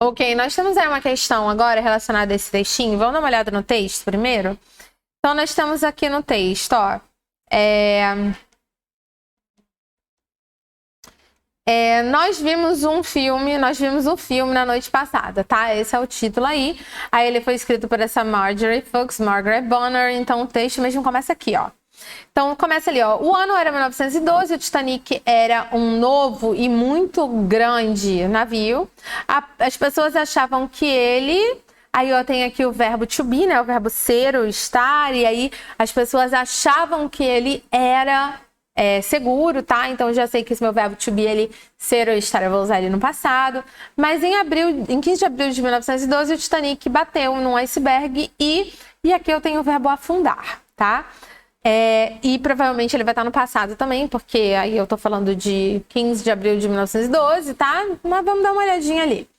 Ok, nós temos aí uma questão agora relacionada a esse textinho. Vamos dar uma olhada no texto primeiro? Então, nós temos aqui no texto, ó. Nós vimos um filme na noite passada, tá? Esse é o título aí. Aí ele foi escrito por essa Marjorie Fuchs, Margaret Bonner. Então, o texto mesmo começa aqui, ó. Então, começa ali, ó. O ano era 1912, o Titanic era um novo e muito grande navio. As pessoas achavam que ele... Aí, ó, tem aqui o verbo to be, né? O verbo ser ou estar. E aí, as pessoas achavam que ele era seguro, tá? Então, eu já sei que esse meu verbo to be, ele ser ou estar, eu vou usar ele no passado. Mas em 15 de abril de 1912, o Titanic bateu num iceberg e aqui eu tenho o verbo afundar, tá? E provavelmente ele vai estar no passado também, porque aí eu tô falando de 15 de abril de 1912, tá? Mas vamos dar uma olhadinha ali.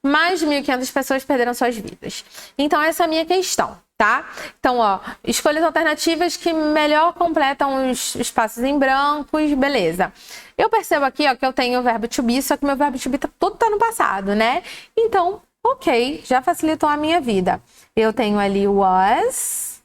Mais de 1.500 pessoas perderam suas vidas. Então, essa é a minha questão, tá? Então, ó, escolhas alternativas que melhor completam os espaços em brancos, beleza. Eu percebo aqui, ó, que eu tenho o verbo to be, só que meu verbo to be todo tá no passado, né? Então, ok, já facilitou a minha vida. Eu tenho ali was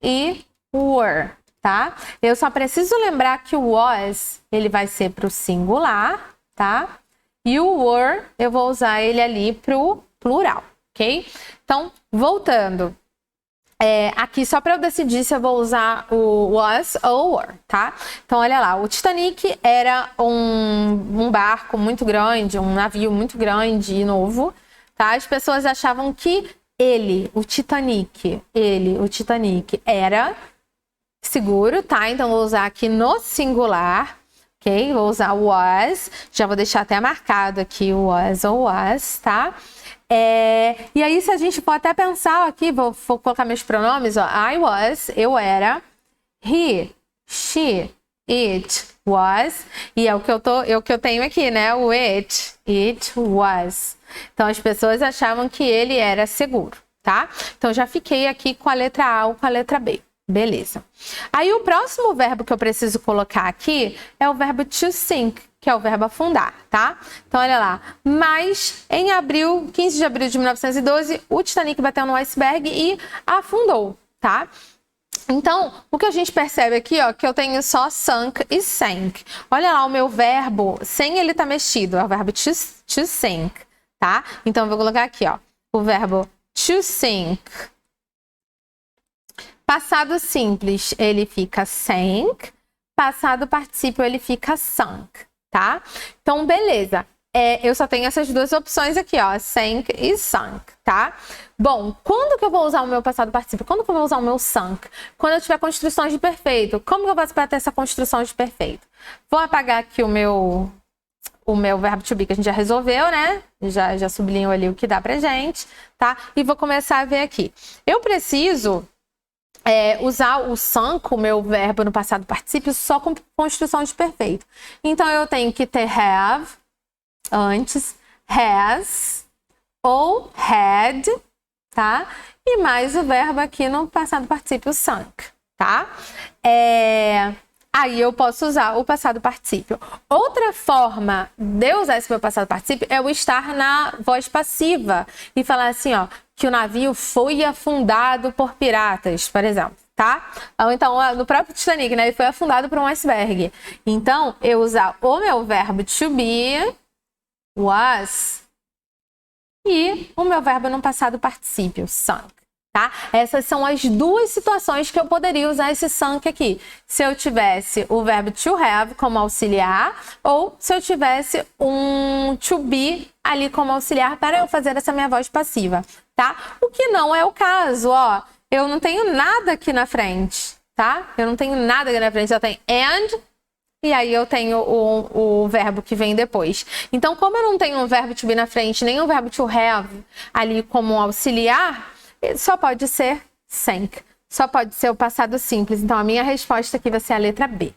e were, tá? Eu só preciso lembrar que o was, ele vai ser para o singular, tá? E o were, eu vou usar ele ali para o plural, ok? Então, voltando. Aqui, só para eu decidir se eu vou usar o was ou were, tá? Então, olha lá. O Titanic era um barco muito grande, um navio muito grande e novo, tá? As pessoas achavam que o Titanic era seguro, tá? Então, vou usar aqui no singular, ok? Vou usar was, já vou deixar até marcado aqui o was ou was, tá? E aí, se a gente for até pensar aqui, vou colocar meus pronomes, ó. I was, eu era. He, she, it was. E é o que eu tenho aqui, né? O it was. Então, as pessoas achavam que ele era seguro, tá? Então, já fiquei aqui com a letra A ou com a letra B. Beleza. Aí, o próximo verbo que eu preciso colocar aqui é o verbo to sink, que é o verbo afundar, tá? Então, olha lá. Mas, em 15 de abril de 1912, o Titanic bateu no iceberg e afundou, tá? Então, o que a gente percebe aqui, ó, que eu tenho só sunk e sank. Olha lá o meu verbo, sem ele tá mexido, é o verbo to sink, tá? Então, eu vou colocar aqui, ó, o verbo to sink. Passado simples, ele fica sank. Passado particípio, ele fica sunk, tá? Então, beleza. Eu só tenho essas duas opções aqui, ó, sank e sunk, tá? Bom, quando que eu vou usar o meu passado particípio? Quando que eu vou usar o meu sunk? Quando eu tiver construções de perfeito. Como que eu faço para ter essa construção de perfeito? Vou apagar aqui o meu verbo to be que a gente já resolveu, né? Já sublinho ali o que dá pra gente, tá? E vou começar a ver aqui. Eu preciso usar o sunk, o meu verbo no passado particípio, só com construção de perfeito. Então, eu tenho que ter have antes, has ou had, tá? E mais o verbo aqui no passado particípio sunk, tá? Aí eu posso usar o passado particípio. Outra forma de eu usar esse meu passado particípio é o estar na voz passiva e falar assim, ó, que o navio foi afundado por piratas, por exemplo, tá? Ou então, no próprio Titanic, né, ele foi afundado por um iceberg. Então, eu usar o meu verbo to be, was, e o meu verbo no passado particípio, sunk, tá? Essas são as duas situações que eu poderia usar esse sunk aqui. Se eu tivesse o verbo to have como auxiliar, ou se eu tivesse um to be ali como auxiliar para eu fazer essa minha voz passiva, tá? O que não é o caso, ó. Eu não tenho nada aqui na frente, tá? Eu não tenho nada aqui na frente, eu tenho and, e aí eu tenho o verbo que vem depois. Então, como eu não tenho um verbo to be na frente, nem um verbo to have ali como auxiliar, só pode ser sank. Só pode ser o passado simples. Então, a minha resposta aqui vai ser a letra B.